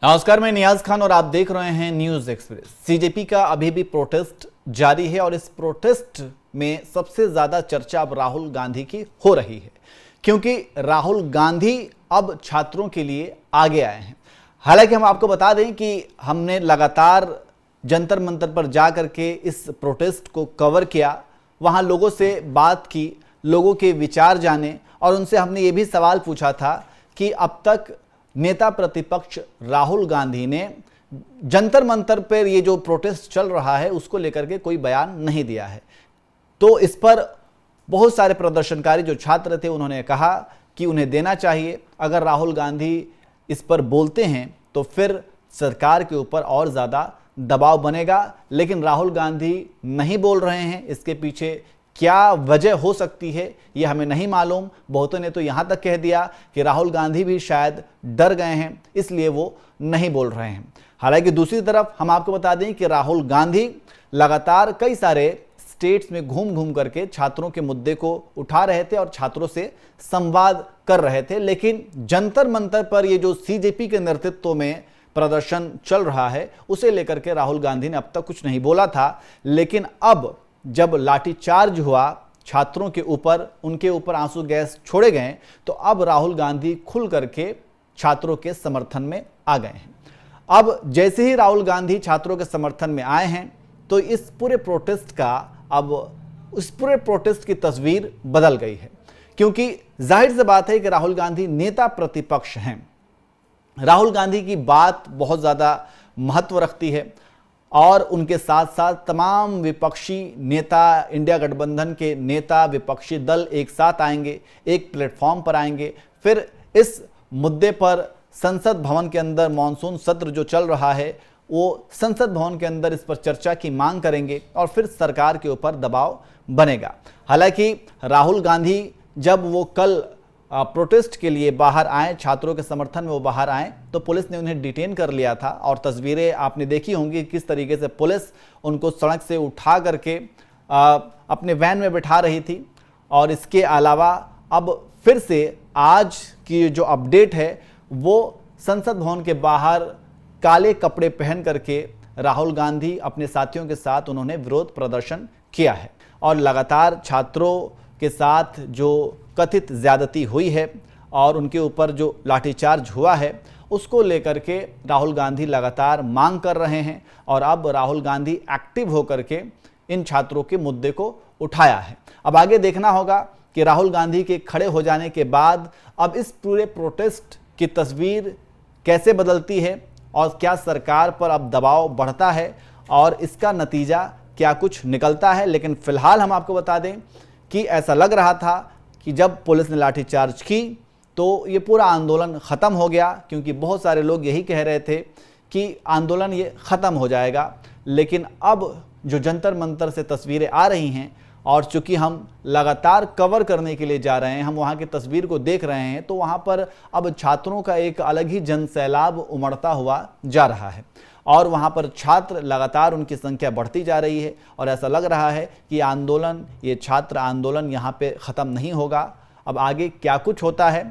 नमस्कार, मैं नियाज खान और आप देख रहे हैं न्यूज एक्सप्रेस। सीजेपी का अभी भी प्रोटेस्ट जारी है और इस प्रोटेस्ट में सबसे ज्यादा चर्चा अब राहुल गांधी की हो रही है, क्योंकि राहुल गांधी अब छात्रों के लिए आगे आए हैं। हालांकि हम आपको बता दें कि हमने लगातार जंतर मंतर पर जा करके इस प्रोटेस्ट को कवर किया, वहां लोगों से बात की, लोगों के विचार जाने और उनसे हमने ये भी सवाल पूछा था कि अब तक नेता प्रतिपक्ष राहुल गांधी ने जंतर मंतर पर ये जो प्रोटेस्ट चल रहा है उसको लेकर के कोई बयान नहीं दिया है। तो इस पर बहुत सारे प्रदर्शनकारी जो छात्र थे उन्होंने कहा कि उन्हें देना चाहिए। अगर राहुल गांधी इस पर बोलते हैं तो फिर सरकार के ऊपर और ज़्यादा दबाव बनेगा, लेकिन राहुल गांधी नहीं बोल रहे हैं। इसके पीछे क्या वजह हो सकती है ये हमें नहीं मालूम। बहुतों ने तो यहाँ तक कह दिया कि राहुल गांधी भी शायद डर गए हैं, इसलिए वो नहीं बोल रहे हैं। हालांकि दूसरी तरफ हम आपको बता दें कि राहुल गांधी लगातार कई सारे स्टेट्स में घूम घूम करके छात्रों के मुद्दे को उठा रहे थे और छात्रों से संवाद कर रहे थे, लेकिन जंतर मंतर पर ये जो सीजेपी के नेतृत्व में प्रदर्शन चल रहा है उसे लेकर के राहुल गांधी ने अब तक कुछ नहीं बोला था। लेकिन अब जब लाठीचार्ज हुआ छात्रों के ऊपर, उनके ऊपर आंसू गैस छोड़े गए, तो अब राहुल गांधी खुल करके छात्रों के समर्थन में आ गए हैं। अब जैसे ही राहुल गांधी छात्रों के समर्थन में आए हैं तो इस पूरे प्रोटेस्ट की तस्वीर बदल गई है, क्योंकि जाहिर सी बात है कि राहुल गांधी नेता प्रतिपक्ष हैं। राहुल गांधी की बात बहुत ज़्यादा महत्व रखती है और उनके साथ साथ तमाम विपक्षी नेता, इंडिया गठबंधन के नेता, विपक्षी दल एक साथ आएंगे, एक प्लेटफॉर्म पर आएंगे। फिर इस मुद्दे पर संसद भवन के अंदर मॉनसून सत्र जो चल रहा है वो संसद भवन के अंदर इस पर चर्चा की मांग करेंगे और फिर सरकार के ऊपर दबाव बनेगा। हालांकि राहुल गांधी जब वो कल प्रोटेस्ट के लिए बाहर आए, छात्रों के समर्थन में वो बाहर आए, तो पुलिस ने उन्हें डिटेन कर लिया था और तस्वीरें आपने देखी होंगी किस तरीके से पुलिस उनको सड़क से उठा करके अपने वैन में बिठा रही थी। और इसके अलावा अब फिर से आज की जो अपडेट है वो संसद भवन के बाहर काले कपड़े पहन करके राहुल गांधी अपने साथियों के साथ उन्होंने विरोध प्रदर्शन किया है और लगातार छात्रों के साथ जो कथित ज्यादती हुई है और उनके ऊपर जो लाठीचार्ज हुआ है उसको लेकर के राहुल गांधी लगातार मांग कर रहे हैं और अब राहुल गांधी एक्टिव होकर के इन छात्रों के मुद्दे को उठाया है। अब आगे देखना होगा कि राहुल गांधी के खड़े हो जाने के बाद अब इस पूरे प्रोटेस्ट की तस्वीर कैसे बदलती है और क्या सरकार पर अब दबाव बढ़ता है और इसका नतीजा क्या कुछ निकलता है। लेकिन फिलहाल हम आपको बता दें कि ऐसा लग रहा था कि जब पुलिस ने लाठीचार्ज की तो ये पूरा आंदोलन ख़त्म हो गया, क्योंकि बहुत सारे लोग यही कह रहे थे कि आंदोलन ये ख़त्म हो जाएगा। लेकिन अब जो जंतर मंतर से तस्वीरें आ रही हैं और चूँकि हम लगातार कवर करने के लिए जा रहे हैं, हम वहाँ की तस्वीर को देख रहे हैं, तो वहाँ पर अब छात्रों का एक अलग ही जनसैलाब उमड़ता हुआ जा रहा है और वहाँ पर छात्र लगातार उनकी संख्या बढ़ती जा रही है और ऐसा लग रहा है कि आंदोलन, ये छात्र आंदोलन यहाँ पे ख़त्म नहीं होगा। अब आगे क्या कुछ होता है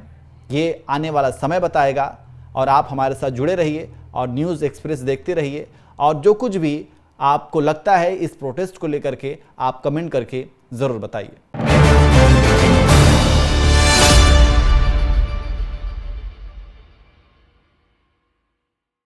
ये आने वाला समय बताएगा और आप हमारे साथ जुड़े रहिए और न्यूज़ एक्सप्रेस देखते रहिए और जो कुछ भी आपको लगता है इस प्रोटेस्ट को लेकर के आप कमेंट करके ज़रूर बताइए।